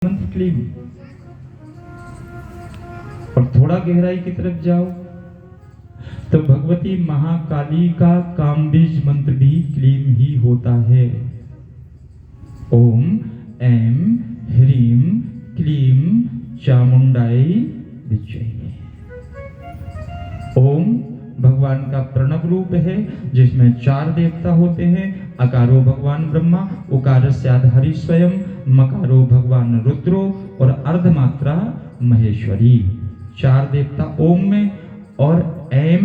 क्लीम। और थोड़ा गहराई की तरफ जाओ तो भगवती महाकाली का कामबीज मंत्र भी क्लीम ही होता है। ओम ऐं ह्रीं क्लीं चामुंडाई विद्महे। ओम भगवान का प्रणव रूप है जिसमें 4 देवता होते हैं। अकारो भगवान ब्रह्मा, उकारस्याद् हरि स्वयं, मकारो भगवान रुद्रो और अर्धमात्रा महेश्वरी। 4 देवता ओम में। और ऐं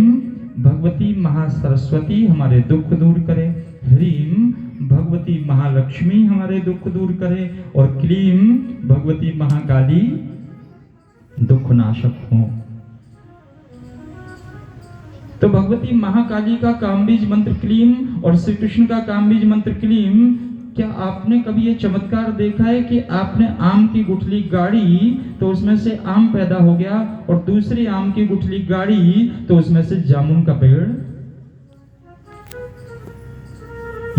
भगवती महासरस्वती हमारे दुख दूर करे, ह्रीं भगवती महालक्ष्मी हमारे दुख दूर करे और क्लीं भगवती महाकाली दुख नाशक हो। तो भगवती महाकाली का कामबीज मंत्र क्लीं और श्री कृष्ण का कामबीज मंत्र क्लीं। क्या आपने कभी ये चमत्कार देखा है कि आपने आम की गुठली गाड़ी तो उसमें से आम पैदा हो गया और दूसरी आम की गुठली गाड़ी तो उसमें से जामुन का पेड़?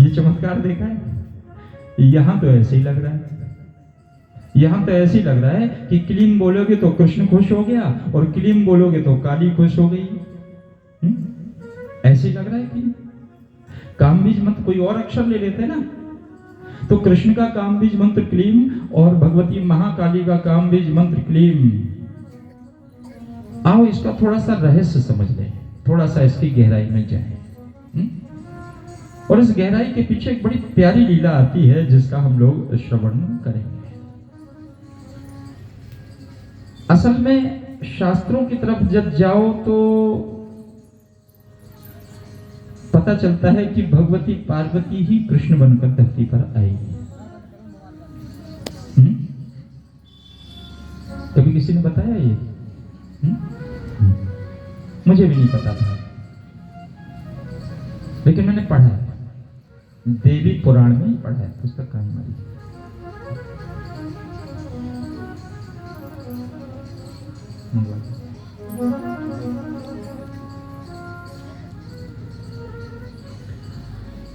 ये चमत्कार देखा है? यहां तो ऐसे ही लग रहा है। यहां तो ऐसे ही लग रहा है कि क्लीं बोलोगे तो कृष्ण खुश हो गया और क्लीं बोलोगे तो काली खुश हो गई। ऐसे ही लग रहा है कि कामबीज मंत्र कोई और अक्षर ले लेते ना तो कृष्ण का कामबीज मंत्र क्लीं और भगवती महाकाली का कामबीज मंत्र क्लीं। आओ इसका थोड़ा सा रहस्य समझ लें, थोड़ा सा इसकी गहराई में जाएं। और इस गहराई के पीछे एक बड़ी प्यारी लीला आती है जिसका हम लोग श्रवण करेंगे। असल में शास्त्रों की तरफ जब जाओ तो पता चलता है कि भगवती पार्वती ही कृष्ण बनकर धरती पर आई। कभी किसी ने बताया ये? मुझे भी नहीं पता था, लेकिन मैंने पढ़ा है, देवी पुराण में ही पढ़ा है, पुस्तक का हमारी।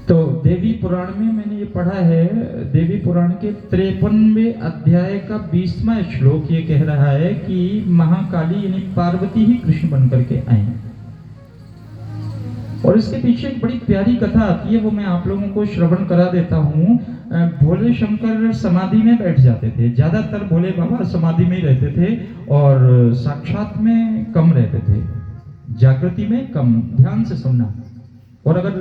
तो देवी पुराण में मैंने ये पढ़ा है, देवी पुराण के 53वें अध्याय का 20वां श्लोक ये कह रहा है कि महाकाली यानी पार्वती ही कृष्ण बनकर के आई। और इसके पीछे एक बड़ी प्यारी कथा आती है, वो मैं आप लोगों को श्रवण करा देता हूँ। भोले शंकर समाधि में बैठ जाते थे, ज्यादातर भोले बाबा समाधि में ही रहते थे और साक्षात में कम रहते थे, जागृति में कम। ध्यान से सुनना, और अगर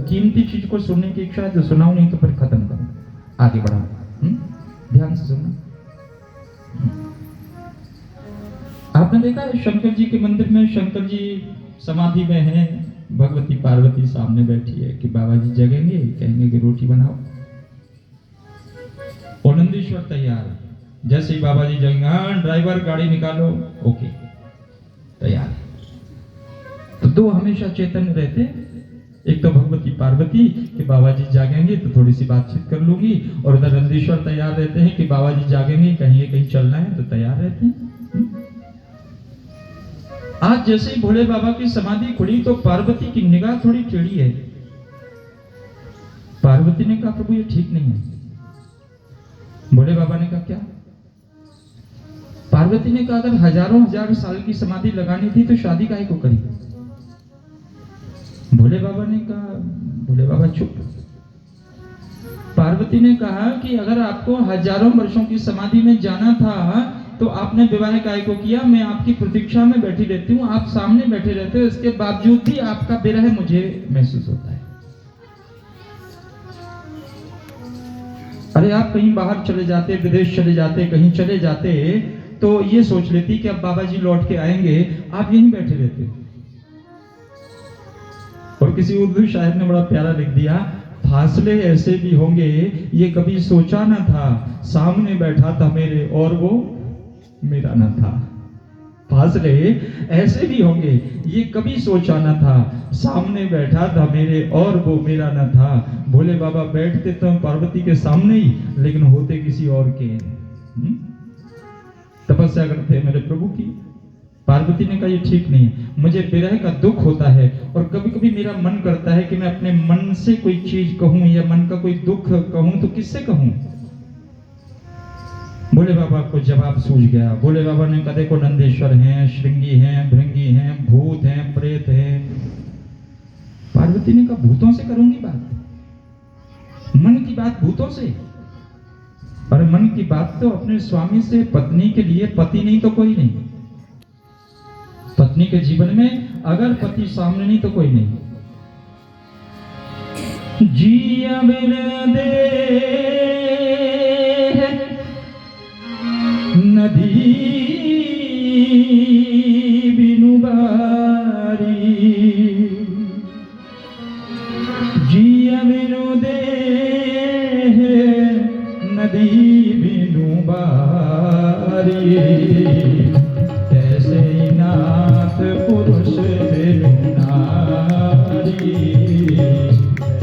कीमती चीज को सुनने की इच्छा है तो सुनाओ, नहीं तो फिर खत्म करो, आगे बढ़ाओ। ध्यान से सुनना। आपने देखा है शंकर जी के मंदिर में शंकर जी समाधि में हैं, भगवती पार्वती सामने बैठी है कि बाबा जी जगेंगे, कहेंगे कि रोटी बनाओ, और नंदीश्वर तैयार। जैसे ही बाबा जी जगेंगे, हाँ ड्राइवर गाड़ी निकालो, ओके तैयार। तो 2 हमेशा चेतन रहते, एक तो भगवती पार्वती कि बाबा जी जागेंगे तो थोड़ी सी बातचीत कर लूंगी, और उधर नंदीश्वर तैयार रहते हैं कि बाबा जी जागेंगे, कहीं चलना है तो तैयार रहते हैं। आज जैसे ही भोले बाबा की समाधि खुली तो पार्वती की निगाह थोड़ी टेढ़ी है। पार्वती ने कहा प्रभु ये ठीक नहीं है। भोले बाबा ने कहा क्या? पार्वती ने कहा अगर हजारों हजार साल की समाधि लगानी थी तो शादी काहे को करी? भोले बाबा ने कहा, भोले बाबा चुप। पार्वती ने कहा कि अगर आपको हजारों वर्षों की समाधि में जाना था तो आपने विवाह काहे को किया? मैं आपकी प्रतीक्षा में बैठी रहती हूँ, आप सामने बैठे रहते हो, इसके बावजूद भी आपका विरह मुझे महसूस होता है। अरे आप कहीं बाहर चले जाते, विदेश चले जाते, कहीं चले जाते तो ये सोच लेती कि अब बाबा जी लौट के आएंगे, आप यहीं बैठे रहते। और किसी उर्दू शायर ने बड़ा प्यारा लिख दिया, फासले ऐसे भी होंगे ये कभी सोचा ना था, सामने बैठा था मेरे और वो मेरा ना था। फासले ऐसे भी होंगे ये कभी सोचा ना था, सामने बैठा था मेरे और वो मेरा ना था। भोले बाबा बैठते तो पार्वती के सामने ही, लेकिन होते किसी और के। तपस्या करते मेरे प्रभु की। पार्वती ने कहा ये ठीक नहीं है, मुझे विरह का दुख होता है और कभी कभी मेरा मन करता है कि मैं अपने मन से कोई चीज कहूं या मन का कोई दुख कहूं तो किससे कहूं? भोले बाबा को जवाब सूझ गया। भोले बाबा ने कदे को नंदेश्वर हैं, श्रृंगी हैं, भृंगी हैं, भूत हैं, प्रेत हैं। पार्वती ने कहा भूतों से करूंगी बात, मन की बात भूतों से, पर मन की बात तो अपने स्वामी से। पत्नी के लिए पति नहीं तो कोई नहीं, पत्नी के जीवन में अगर पति सामने नहीं तो कोई नहीं। जिया बिना दे नदी बिनु बारी, जिया बिनु दे नदी बिनु बारी, ऐसे नाथ पुरुष बिनु नारी,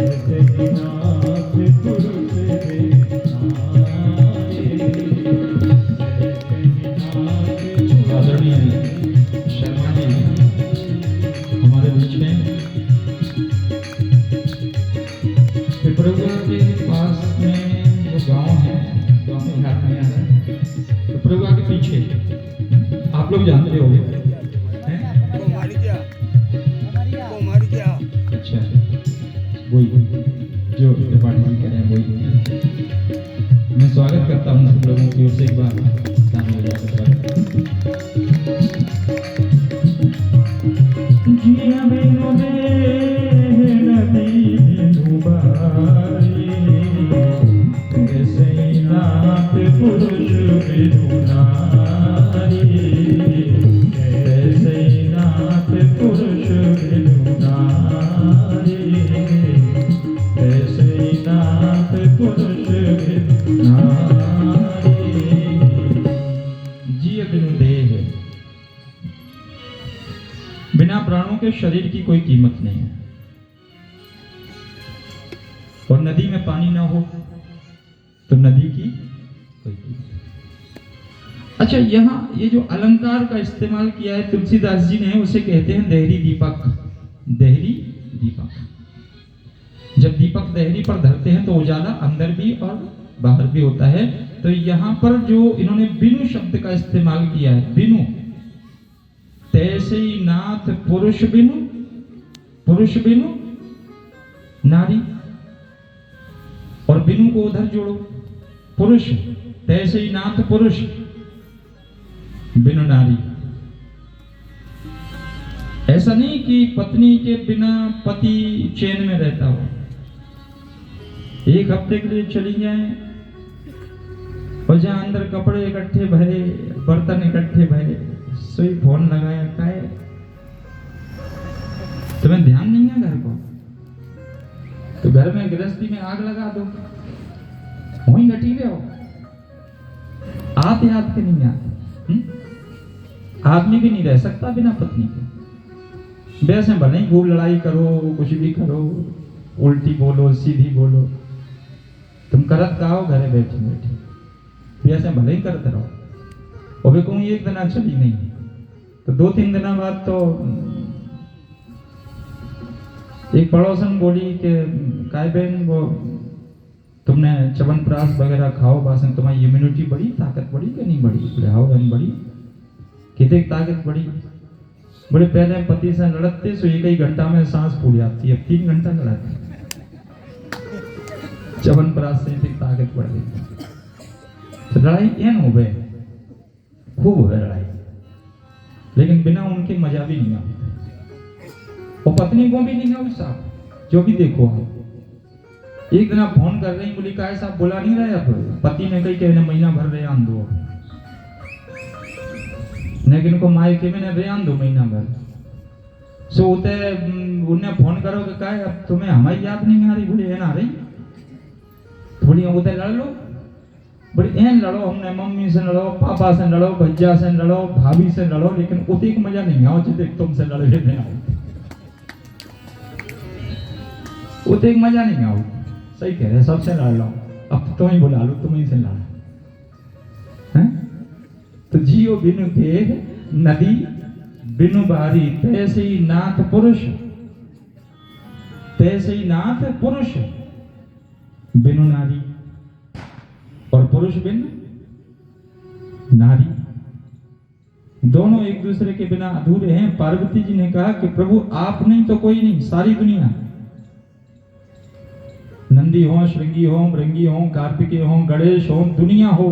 ऐसे नाथ पुरुष बिनु नारी। आदरणीय शर्मा जी हमारे बीच में पिपरुआ के पास में जो गांव है, गांव में हाथ में आ रहा है, पिपरुआ के पीछे आप लोग जानते होंगे, अच्छा वही जो डिपार्टमेंट कह रहे हैं वही। मैं स्वागत करता हूँ सब लोगों की ओर से एक बार। जिया बिनु दे नदी बिनु बारी, ऐसे नाथ पुरुष बिनु नारी, ऐसे नाथ पुरुष बिनु नारी, ऐसे नाथ पुरुष बिनु नारी। जिय बिनु देह, बिना प्राणों के शरीर की कोई कीमत नहीं है। और नदी में पानी ना हो तो नदी की कोई कीमत नहीं। अच्छा, यहाँ ये जो अलंकार का इस्तेमाल किया है तुलसीदास जी ने, उसे कहते हैं देहरी दीपक। देहरी दीपक। जब दीपक देहरी पर धरते हैं तो उजाला अंदर भी और बाहर भी होता है। तो यहाँ पर जो इन्होंने बिनु शब्द का इस्तेमाल किया है, बिनु, तैसे ही नाथ पुरुष बिनु, पुरुष बिनु नारी, और बिनु को उधर जोड़ो, पुरुष, तैसे ही नाथ पुरुष बिनु नारी। ऐसा नहीं कि पत्नी के बिना पति चैन में रहता हो। एक हफ्ते के लिए चली जाए और जहां अंदर कपड़े इकट्ठे भरे, बर्तन इकट्ठे भरे, सोई फोन लगाया काहे, तुम्हें ध्यान नहीं है घर को, तो घर में गृहस्थी में आग लगा दो, वहीं घटी हुए हो। आते याद के नहीं आते। आदमी भी नहीं रह सकता बिना पत्नी के। वैसे भले ही खूब लड़ाई करो, कुछ भी करो, उल्टी बोलो, सीधी बोलो, तुम करत गाओ घरे बैठे बैठे, वैसे भले ही करते रहो। और भी कहूँ एक दिन चली नहीं तो 2-3 दिन बाद तो एक पड़ोसन बोली कि काय बहन, वो तुमने च्यवनप्राश वगैरह खाओ, बासन तुम्हारी इम्यूनिटी बढ़ी, ताकत बढ़ी कि नहीं बढ़ी? बोले हाँ बहन बढ़ी। कितनी ताकत बढ़ी? बोले पहले पति से लड़ते सो 1 घंटा में सांस फूल जाती है, 3 घंटा लड़ाते, च्यवनप्राश से इतनी ताकत बढ़ गई। तो लड़ाई एन हो गए, खूब हो गए लड़ाई, लेकिन बिना उनके मजा भी नहीं आता। और पत्नी को भी नहीं है साहब, जो भी देखो आप, एक दिन आप फोन कर रही, बोली का साहब बोला नहीं रहे आप, पति ने कही कहने महीना भर रहे आन दो, लेकिन को मायके में रहे आन दो महीना भर। सो उते उन्हें फोन करो कि का अब तुम्हें हमारी याद नहीं आ रही? बोली एन आ रही। बोली उते लड़ लो, बोले एन लड़ो, हमने मम्मी से लड़ो, पापा से लड़ो, भैया से लड़ो, भाभी से लड़ो, लेकिन उते एक मजा नहीं आओ जितने तुमसे लड़े में आओ, उते एक मजा नहीं आओ। सही कह रहे, सबसे लड़ लो, अब तुम ही बुला लो, तुम ही से लड़ा है। तो जियो बिनु देह नदी बिनु बारी, तैसे ही नाथ पुरुष, तैसे ही नाथ पुरुष बिनु नारी, और पुरुष बिन नारी, दोनों एक दूसरे के बिना अधूरे हैं। पार्वती जी ने कहा कि प्रभु आप नहीं तो कोई नहीं, सारी दुनिया, नंदी हो, श्रृंगी हो, भृंगी हो, कार्तिकेय हो, गणेश हो, दुनिया हो,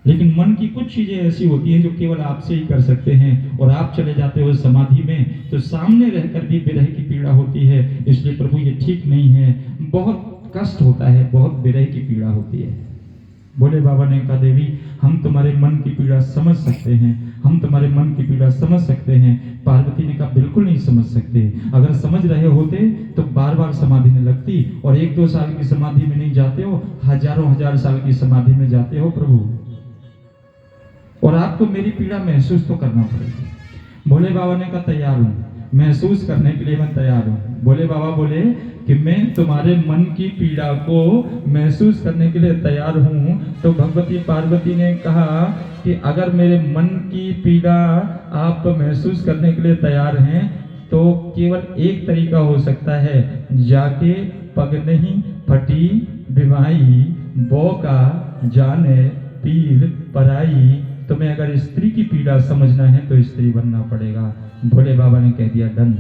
लेकिन मन की कुछ चीजें ऐसी होती हैं जो केवल आपसे ही कर सकते हैं, और आप चले जाते हो समाधि में तो सामने रहकर भी विरह की पीड़ा होती है। इसलिए प्रभु ये ठीक नहीं है, बहुत कष्ट होता है, बहुत विरह की पीड़ा होती है। भोले बाबा ने कहा देवी हम तुम्हारे मन की पीड़ा समझ सकते हैं, हम तुम्हारे मन की पीड़ा समझ सकते हैं। पार्वती ने कहा बिल्कुल नहीं समझ सकते, अगर समझ रहे होते तो बार बार समाधि में लगती, और 1-2 साल की समाधि में नहीं जाते हो, हजारों हजार साल की समाधि में जाते हो प्रभु, और आपको मेरी पीड़ा महसूस तो करना पड़ेगा। भोले बाबा ने कहा तैयार हूं, महसूस करने के लिए मैं तैयार हूं। भोले बाबा बोले कि मैं तुम्हारे मन की पीड़ा को महसूस करने के लिए तैयार हूं। तो भगवती पार्वती ने कहा कि अगर मेरे मन की पीड़ा आप महसूस करने के लिए तैयार हैं तो केवल एक तरीका हो सकता है, जाके पग नहीं फटी बिमाई, बोका जाने पीर पराई। तुम्हें अगर स्त्री की पीड़ा समझना है तो स्त्री बनना पड़ेगा। भोले बाबा ने कह दिया डन,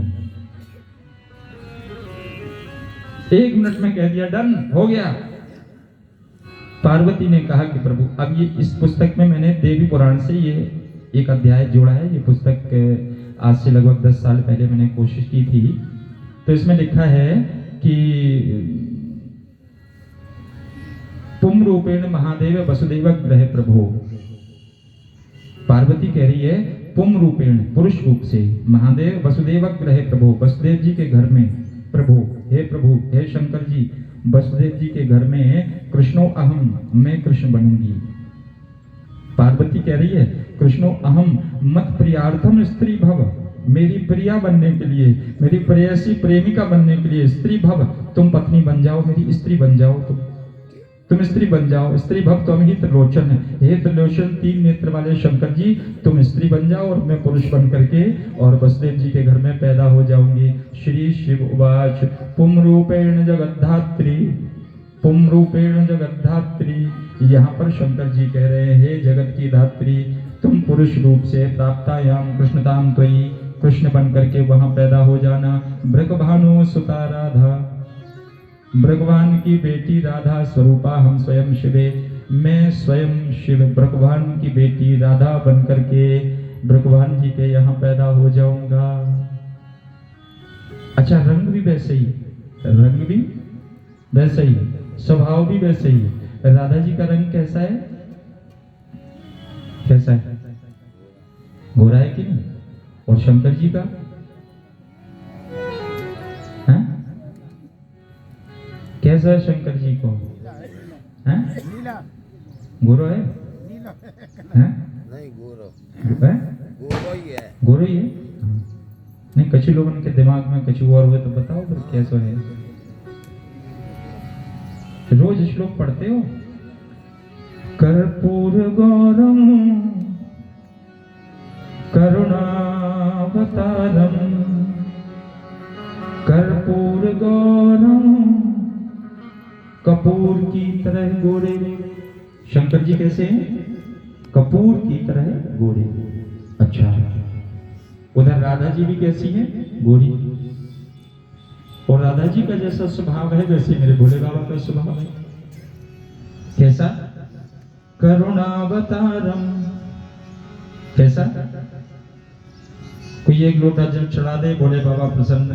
1 मिनट में कह दिया डन, हो गया। पार्वती ने कहा कि प्रभु अब ये इस पुस्तक में मैंने देवी पुराण से ये एक अध्याय जोड़ा है। ये पुस्तक आज से लगभग 10 साल पहले मैंने कोशिश की थी। तो इसमें लिखा है कि पुम रूपेण महादेव वसुदेव ग्रह प्रभु। पार्वती कह रही है पुम रूपेण, पुरुष रूप से, महादेव वसुदेव ग्रह प्रभु, वसुदेव जी के घर में प्रभु, हे प्रभु, हे शंकर जी, वसुदेव जी के घर में कृष्णो अहम, मैं कृष्ण बनूंगी। पार्वती कह रही है कृष्णो अहम मत प्रियार्थम स्त्री भव, मेरी प्रिया बनने के लिए, मेरी प्रेयसी प्रेमिका बनने के लिए स्त्री भव, तुम पत्नी बन जाओ, मेरी स्त्री बन जाओ, तुम स्त्री बन जाओ। स्त्री भव तुम ही त्रिलोचन है, हे त्रिलोचन 3 नेत्र वाले शंकर जी, तुम स्त्री बन जाओ और मैं पुरुष बन करके और वसुदेव जी के घर में पैदा हो जाऊंगी। श्री शिव उवाच पुम रूपेण जगद्धात्री, पुम रूपेण जगद्धात्री। यहाँ पर शंकर जी कह रहे हैं हे जगत की धात्री, तुम पुरुष रूप से प्राप्तायाम कृष्णताम त्वयि, कृष्ण बन करके वहां पैदा हो जाना। भृगभानु सुता राधा, भगवान की बेटी राधा स्वरूपा हम स्वयं शिवे, मैं स्वयं शिव भगवान की बेटी राधा बनकर के भगवान जी के यहाँ पैदा हो जाऊंगा। अच्छा रंग भी वैसे ही, रंग भी वैसे ही, स्वभाव भी वैसे ही। राधा जी का रंग कैसा है, कैसा है, गोरा है कि नहीं? और शंकर जी का है? कैसा है शंकर जी को? हैं? गोरो है? हैं? नहीं गोरो है? गोरो ही है। गोरो ही है? नहीं, कछु लोगों के दिमाग में कछु और हुए तो बताओ फिर कैसा है। रोज श्लोक पढ़ते हो? कर्पूर गौरम करुणावतारम, कर्पूर गौरम कपूर की तरह गोरे। शंकर जी कैसे हैं? कपूर की तरह गोरे। अच्छा, उधर राधा जी भी कैसी हैं? गोरी। और राधा जी का जैसा स्वभाव है वैसे मेरे भोले बाबा का स्वभाव है। कैसा? करुणावतारम। कैसा? कोई 1 लोटा जल चढ़ा दे, भोले बाबा प्रसन्न।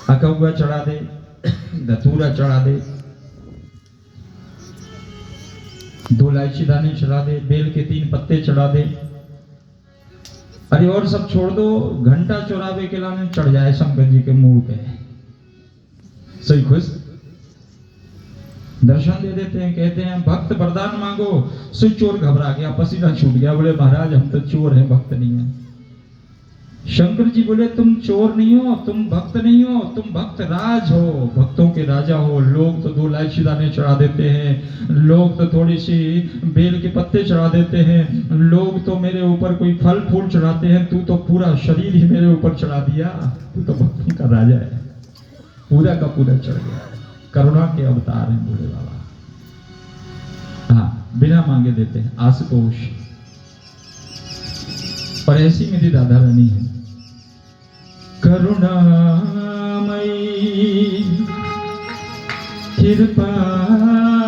अकौवा चढ़ा दे, धतूरा चढ़ा दे, 2 इलायची दाने चढ़ा दे, बेल के 3 पत्ते चढ़ा दे, अरे और सब छोड़ दो, घंटा चौराहे के लाने चढ़ जाए शंकर जी के मुंह पे। सही खुश दर्शन दे देते हैं, कहते हैं भक्त वरदान मांगो। सो चोर घबरा गया, पसीना छूट गया, बोले महाराज हम तो चोर हैं, भक्त नहीं है। शंकर जी बोले तुम चोर नहीं हो, तुम भक्त नहीं हो, तुम भक्त राज हो, भक्तों के राजा हो। लोग तो 2 इलायची दाने चढ़ा देते हैं, लोग तो थोड़ी सी बेल के पत्ते चढ़ा देते हैं, लोग तो मेरे ऊपर कोई फल फूल चढ़ाते हैं, तू तो पूरा शरीर ही मेरे ऊपर चढ़ा दिया। तू तो भक्तों का राजा है, पूरा का पूरा चढ़ गया। करुणा के अवतार हैं भोले बाबा। हाँ, बिना मांगे देते हैं, आशुतोष। और ऐसी मेरी राधा रानी है, करुणामयी कृपामयी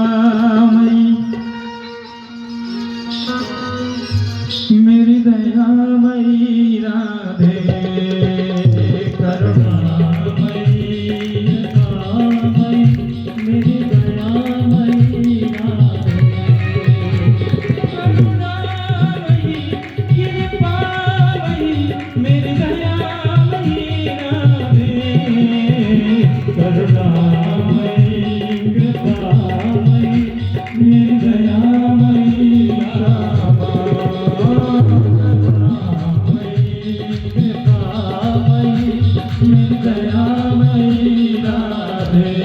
मेरी दयामयी राधे, करुणामयी कृपामयी मेरी दयामयी राधे, करुणामयी कृपामयी मेरी दयामयी राधे, करुणामयी कृपामयी मेरी दयामयी राधे,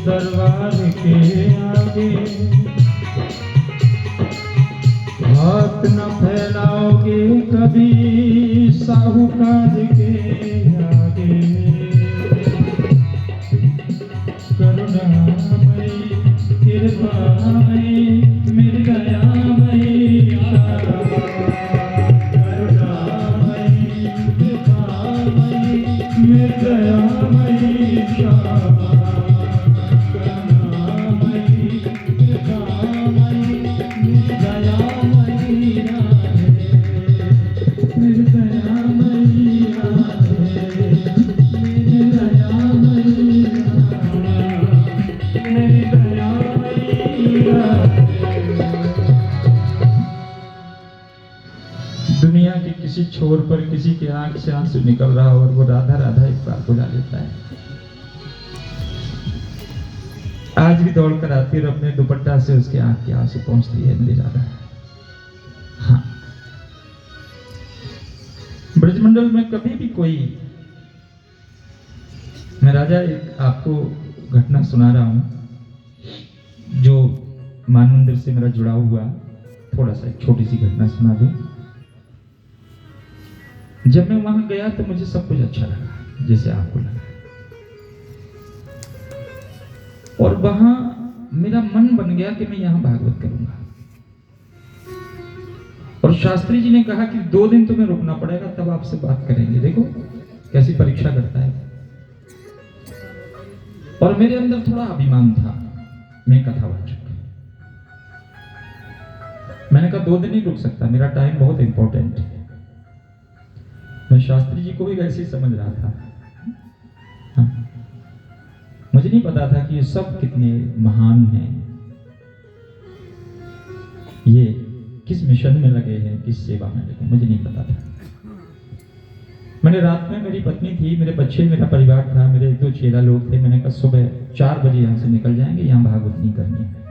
दरबार के आगे हाथ न फैलाओगे कभी साहूकार के आगे, करुणामयी कृपामयी मेरी दयामयी करुणामयी कृपामयी मेरी दयामयी दुनिया के किसी छोर पर किसी के आंख से आंसू निकल रहा हो और वो राधा राधा एक बार बुला लेता है। आज भी दौड़कर आती और अपने दुपट्टा से उसके आंख के आंसू पहुंचती है मेरी राधा। हाँ, ब्रजमंडल में कभी भी कोई, मैं राजा एक आपको घटना सुना रहा हूं जो मान मंदिर से मेरा जुड़ा हुआ, थोड़ा सा एक छोटी सी घटना सुना दूं। जब मैं वहां गया तो मुझे सब कुछ अच्छा लगा जैसे आपको लगा, और वहां मेरा मन बन गया कि मैं यहां भागवत करूंगा। और शास्त्री जी ने कहा कि 2 दिन तुम्हें रुकना पड़ेगा, तब आपसे बात करेंगे। देखो कैसी परीक्षा करता है। और मेरे अंदर थोड़ा अभिमान था, मैं कथावाचक। मैंने कहा 2 दिन नहीं रुक सकता, मेरा टाइम बहुत इंपॉर्टेंट है। मैं शास्त्री जी को भी वैसे ही समझ रहा था। हाँ। मुझे नहीं पता था कि ये सब कितने महान हैं, ये किस मिशन में लगे हैं, किस सेवा में लगे, मुझे नहीं पता था। मैंने रात में, मेरी पत्नी थी, मेरे बच्चे, मेरा परिवार था, मेरे 2 चेला लोग थे। मैंने कहा सुबह 4 बजे यहाँ से निकल जाएंगे, यहाँ भागवत नहीं करनी है।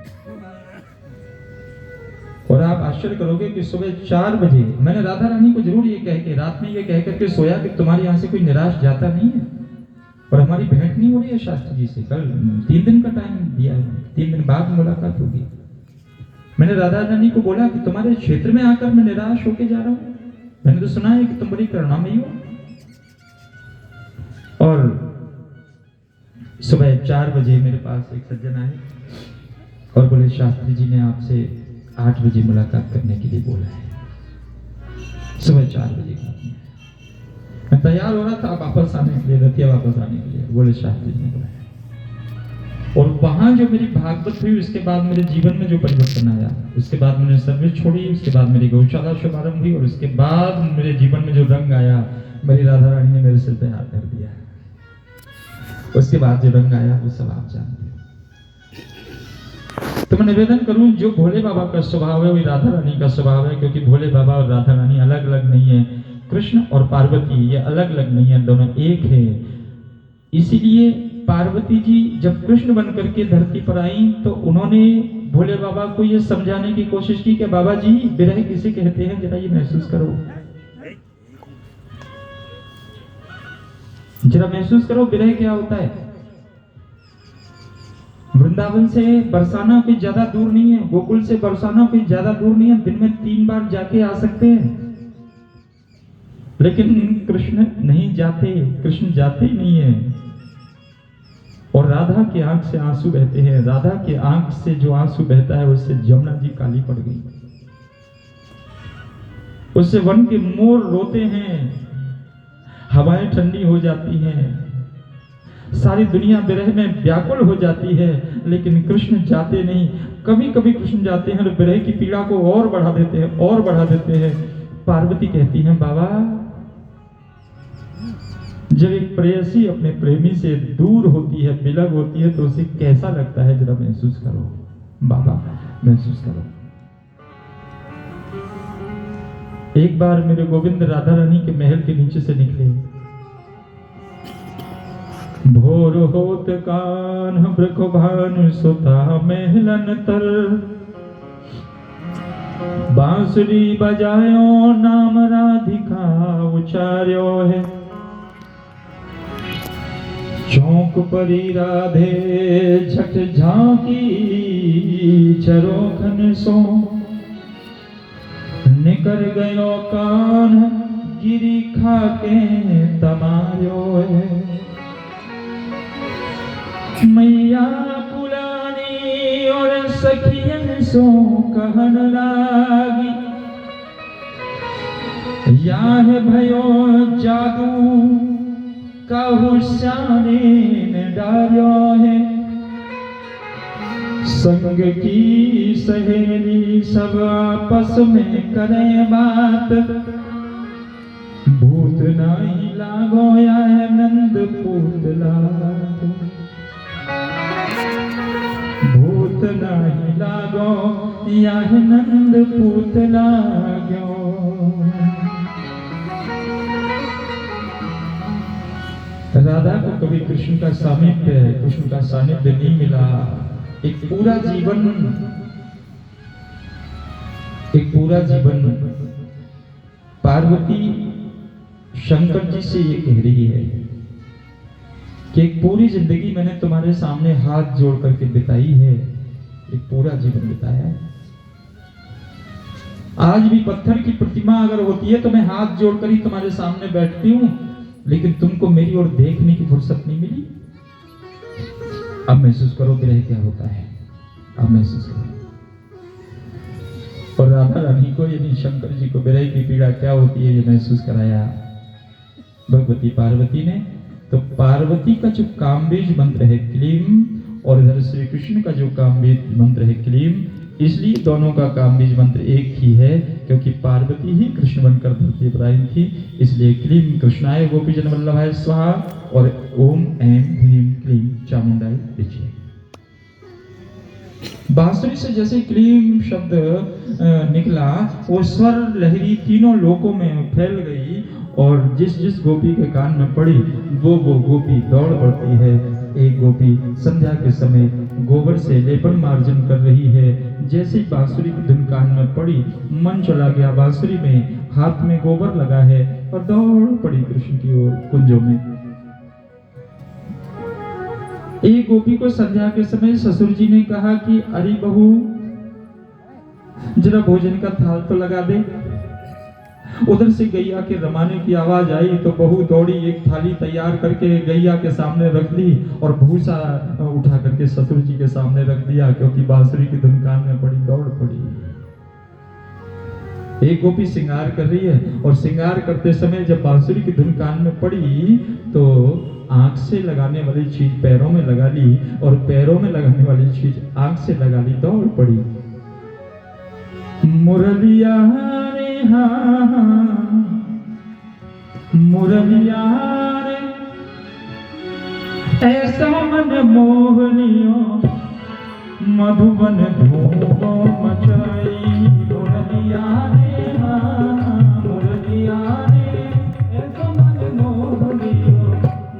और आप आश्चर्य करोगे कि सुबह 4 बजे मैंने राधा रानी को जरूर ये कह के, रात में ये कह करके सोया कि तुम्हारे यहाँ से कोई निराश जाता नहीं है। और हमारी भेंट नहीं हो रही है शास्त्री जी से, कल 3 दिन का टाइम दिया है, 3 दिन बाद मुलाकात होगी। मैंने राधा रानी को बोला कि तुम्हारे क्षेत्र में आकर मैं निराश होके जा रहा हूँ, मैंने तो सुना है कि तुम बड़ी करुणामयी हो। और सुबह 4 बजे मेरे पास एक सज्जन आए और बोले शास्त्री जी ने आपसे 8 बजे मुलाकात करने के लिए बोला है। सुबह 4 बजे का मैं तैयार हो रहा था वापस आने के लिए, रतिया वापस आने के लिए, बोले शास्त्री जी ने बोला है। और वहां जो मेरी भागवत हुई, उसके बाद मेरे जीवन में जो परिवर्तन आया, उसके बाद मैंने सर्विस छोड़ी, उसके बाद मेरी गौशाला शुभारंभ हुई, और उसके बाद मेरे जीवन में जो रंग आया, मेरी राधा रानी ने मेरे सिर पे हाथ धर दिया। उसके बाद जो रंग आया वो सब आप जानते हो। तो मैं निवेदन करूं, जो भोले बाबा का स्वभाव है वही राधा रानी का स्वभाव है, क्योंकि भोले बाबा और राधा रानी अलग अलग नहीं है। कृष्ण और पार्वती ये अलग अलग नहीं है, दोनों एक है। इसीलिए पार्वती जी जब कृष्ण बन करके धरती पर आई तो उन्होंने भोले बाबा को ये समझाने की कोशिश की कि बाबा जी विरह किसे कहते हैं, जरा ये महसूस करो, जरा महसूस करो विरह क्या होता है। वृंदावन से बरसाना कोई ज्यादा दूर नहीं है, गोकुल से बरसाना कोई ज्यादा दूर नहीं है, दिन में 3 बार जाके आ सकते हैं। लेकिन कृष्ण नहीं जाते, कृष्ण जाते ही नहीं है। और राधा की आंख से आंसू बहते हैं, राधा की आंख से जो आंसू बहता है उससे जमुना जी काली पड़ गई, उससे वन के मोर रोते हैं, हवाएं ठंडी हो जाती हैं, सारी दुनिया विरह में व्याकुल हो जाती है। लेकिन कृष्ण जाते नहीं। कभी कभी कृष्ण जाते हैं और विरह की पीड़ा को और बढ़ा देते हैं, और बढ़ा देते हैं। पार्वती कहती हैं बाबा, जब एक प्रेयसी अपने प्रेमी से दूर होती है, विलग होती है, तो उसे कैसा लगता है, जरा महसूस करो बाबा, महसूस करो। एक बार मेरे गोविंद राधा रानी के महल के नीचे से निकले। भोर होत कान्ह बृख भानु सुता महलन तर, बांसुरी बजायो नाम राधिका उचार्यो है। चौक परी राधे झट झांकी चरोखन सो, निकर गयो कान्ह गिरी खाके तमायो है। मैया पुरानी और सखियन सो कहन लागी, याह भयो जादू कहु श्याने ने डालो है। संग की सहेली सब आपस में करे बात, भूत नहीं लागो या नंद पूतला, भूत नहीं लागो या नंद पूतला गयो। राधा को कभी कृष्ण का सामीप्य, कृष्ण का सानिध्य नहीं मिला। एक पूरा जीवन पार्वती शंकर जी से ये कह रही है कि एक पूरी जिंदगी मैंने तुम्हारे सामने हाथ जोड़ करके बिताई है, एक पूरा जीवन बिताया है। आज भी पत्थर की प्रतिमा अगर होती है तो मैं हाथ जोड़कर ही तुम्हारे सामने बैठती हूँ, लेकिन तुमको मेरी ओर देखने की फुर्सत नहीं मिली। अब महसूस करो विरह क्या होता है, अब महसूस करो। और राधा रानी को यानी शंकर जी को विरह की पीड़ा क्या होती है ये महसूस कराया भगवती पार्वती ने। तो पार्वती का जो कामबीज मंत्र है क्लीम, और इधर श्री कृष्ण का जो कामबीज मंत्र है क्लीम, इसलिए दोनों का कामबीज मंत्र एक ही है, क्योंकि पार्वती ही कृष्ण बनकर धरती पर आई थी। इसलिए क्लीम कृष्णाय गोपीजन वल्लभाय स्वाहा और ओम ऐं ह्रीं क्लीम चामुंडाय विचे। बांसुरी से जैसे क्लीम शब्द निकला, वो स्वर लहरी तीनों लोकों में फैल गई, और जिस जिस गोपी के कान में पड़ी वो गोपी दौड़ पड़ती है। एक गोपी संध्या के समय गोबर से लेपन मार्जन कर रही है। जैसे ही बांसुरी की धुन कान में पड़ी, मन चला गया बांसुरी में, हाथ में गोबर लगा है और दौड़ पड़ी कृष्ण की ओर कुंजों में। एक गोपी को संध्या के समय ससुर जी ने कहा कि अरे बहू, जरा भोजन का थाल तो लगा दे। उधर से गैया के रमाने की आवाज आई तो बहू दौड़ी, एक थाली तैयार करके गैया के सामने रख दी और भूसा उठा करके ससुर जी के सामने रख दिया, क्योंकि बांसुरी की धुन कान में पड़ी, दौड़ पड़ी। एक गोपी श्रृंगार कर रही है, और श्रृंगार करते समय जब बांसुरी की धुन कान में पड़ी तो आंख से लगाने वाली चीज पैरों में लगा ली, और पैरों में लगाने वाली चीज आंख से लगा ली, दौड़ पड़ी। मुरलिया रे मुरलिया रे ऐसा मन मोह लियो, मधुबन धूम मचाई मुरलिया रे मुरलिया रे ऐसा मन मोहलियो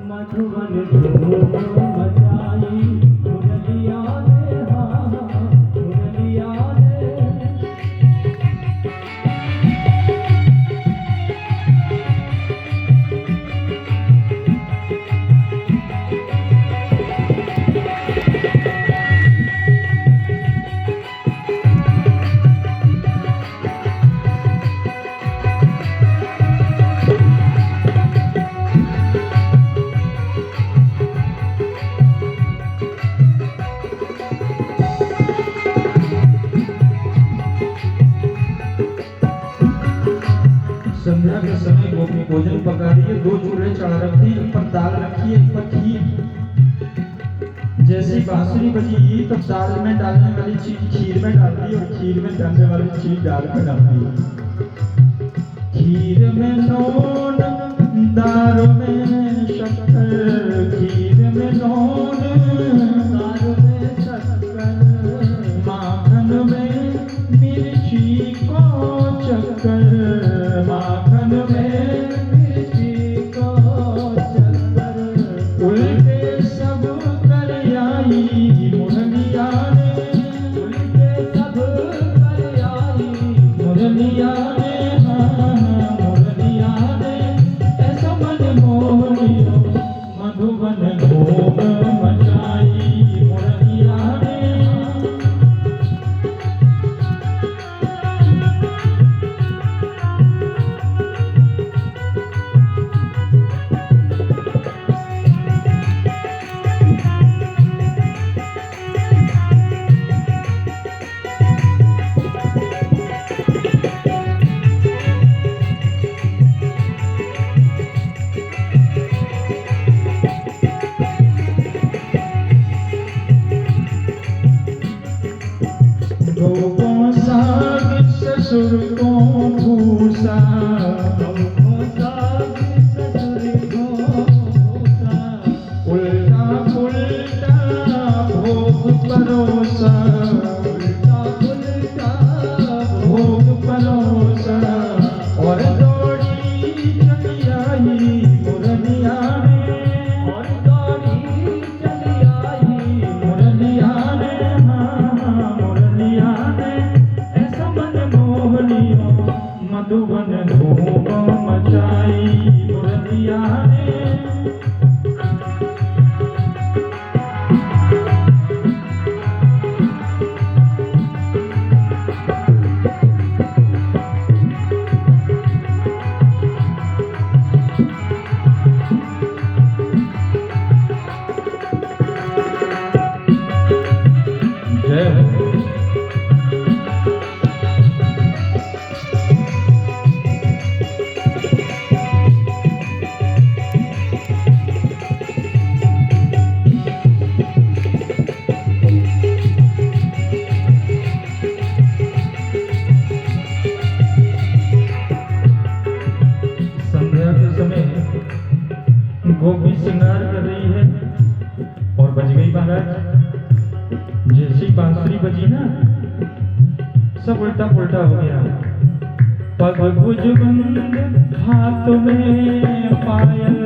मधुबन धूम मचाई मुरलिया रे मुरलिया रे। संध्या के समय गोपी भोजन पका रही है, 2 चूल्हे चढ़ा रखी, एक पर दाल रखी है, एक पर खीर। जैसे बांसुरी बजी तो दाल में डालने वाली चीज खीर में डालती है और खीर में डालने वाली चीज दाल में डालती है। खीर में नून, दाल में शक्कर, खीर में नून, दाल में शक्कर, माखन में मिर्ची को चक्कर, माखन में मिर्ची को चक्कर, उल्टे सब कर आई मुरलिया रे, उल्टे सब कर आई मुरलिया रे मुरलिया रे ऐसा मन मोहलियो मधुबन धूम मचाई मुरलिया रे। को साग ससुर को भूसा, को साग ससुर को भूसा, उल्टा पुल्टा भोग परोसा, उल्टा पुल्टा भोग परोसा और दौड़ी चली आई मुरलिया रे, और दौड़ी चली आई मुरलिया रे मुरलिया रे ऐसा मन मोहलियो मधुबन धूम मचाई मुरलिया रे। जय हो। संध्या के समय गोपी श्रृंगार कर रही है और बज गई महाराज। जैसी बांसुरी बजी ना सब उल्टा पुल्टा हो गया। पग भुजबंद हाथ में पायल,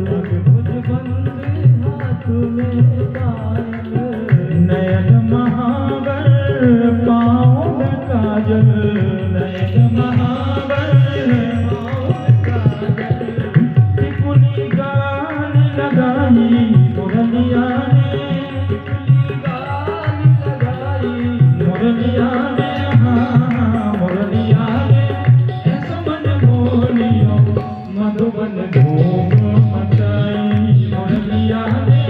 पग भुजबंद हाथ में पायल, नयन महावर पाँव में काजल, नयन महावर पाँव में काजल, टिकुली गाल लगाई मुरलिया रे, टिकुली गाल लगाई मुरलिया रे मुरलिया रे ऐसा मन मोहलियो मधुबन धूम मचाई मुरलिया रे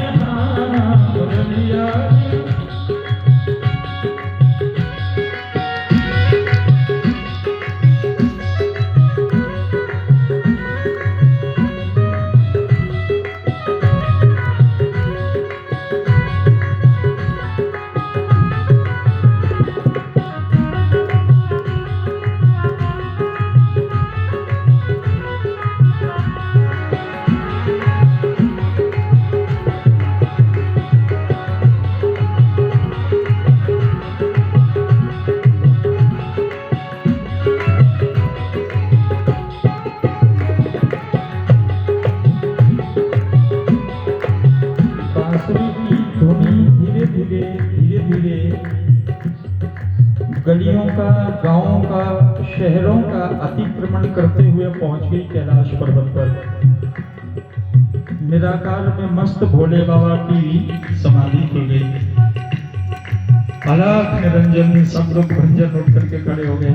मुरलिया रे। शहरों का अतिक्रमण करते हुए पहुंच गई कैलाश पर्वत पर। निराकार में मस्त भोले बाबा की समाधि खुल गई। अलग निरंजन सब लोग भंजन उठ करके खड़े हो गए।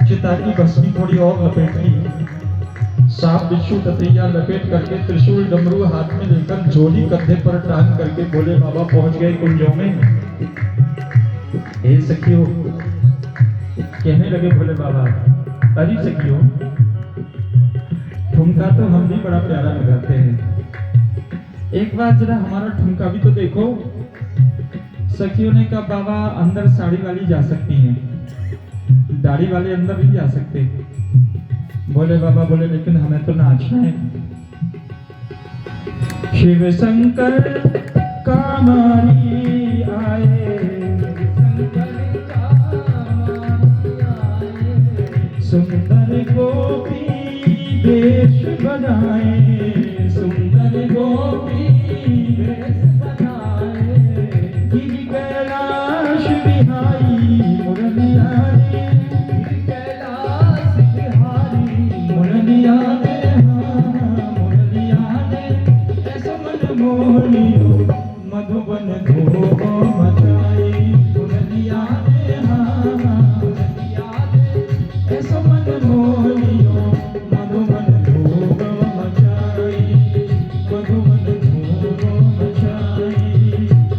चिता की भस्मी थोड़ी और लपेट ली। सांप बिच्छू ततैया लपेट करके त्रिशूल डमरू हाथ में लेकर झोली कंधे पर टांग करके भोले बाबा पहुंच गए कुंजों में। हे सखियो, कहने लगे भोले बाबा, अरे सखियो, ठुमका तो हम भी बड़ा प्यारा लगाते हैं, एक बार जरा हमारा ठुमका भी तो देखो। सखियों ने कहा बाबा अंदर साड़ी वाली जा सकती हैं, दाढ़ी वाले अंदर नहीं जा सकते। बोले बाबा बोले लेकिन हमें तो नाचना है। शिव शंकर कामारी आए, सुंदर गोपी वेश बनाए, सुंदर गोपी वेश बनाए, गिर कैलाश बिहारी मुरलिया रे, गिर कैलाश बिहारी मुरलिया रे, मुरलिया रे, ऐसा मन मोहियो मधुबन धूम मचाई, मुरलिया रे, मुरलिया रे, ऐसा मन मोहियो मधुबन धूम मचाई, मधुबन धूम मचाई,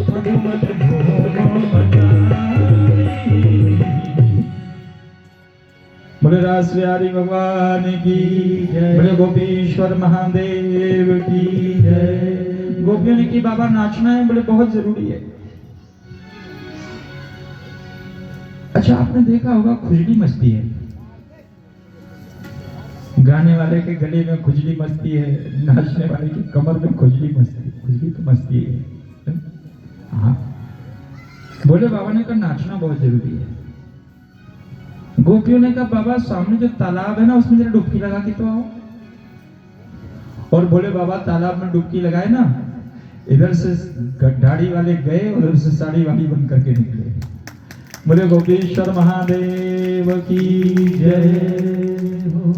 मधुबन धूम मचाई। बोले रास बिहारी भगवान की जय, बोले गोपीश्वर महादेव की जय। गोपियों ने की बाबा नाचना है, बोले बहुत जरूरी है। अच्छा आपने देखा होगा खुजली मस्ती है, गाने वाले के गले में खुजली मस्ती है, नाचने वाले की कमर में खुजली मस्ती, खुजली तो मस्ती है। हाँ बोले बाबा ने कहा नाचना बहुत जरूरी है। गोपियों ने कहा बाबा सामने जो तालाब है ना उसमें जरा डुबकी लगा के तो आओ। और बोले बाबा तालाब में डुबकी लगाए ना, इधर से दाढ़ी वाले गए और उधर से साड़ी वाली बन करके निकले। बोले गोपीश्वर महादेव की जय हो।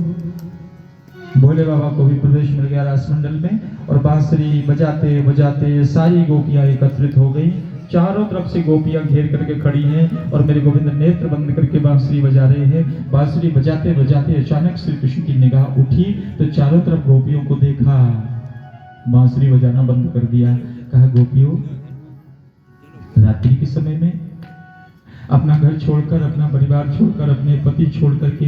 भोले बाबा को भी प्रवेश मिल गया रासमंडल में और बांसुरी बजाते बजाते सारी गोपियां एकत्रित हो गई। चारों तरफ से गोपियां घेर करके खड़ी हैं और मेरे गोविंद नेत्र बंद करके बांसुरी बजा रहे हैं। बांसुरी बजाते बजाते अचानक श्री कृष्ण की निगाह उठी तो चारों तरफ गोपियों को देखा, बांसुरी बजाना बंद कर दिया। कहा गोपियों, रात्रि के समय में अपना घर छोड़कर, अपना परिवार छोड़कर, अपने पति छोड़ करके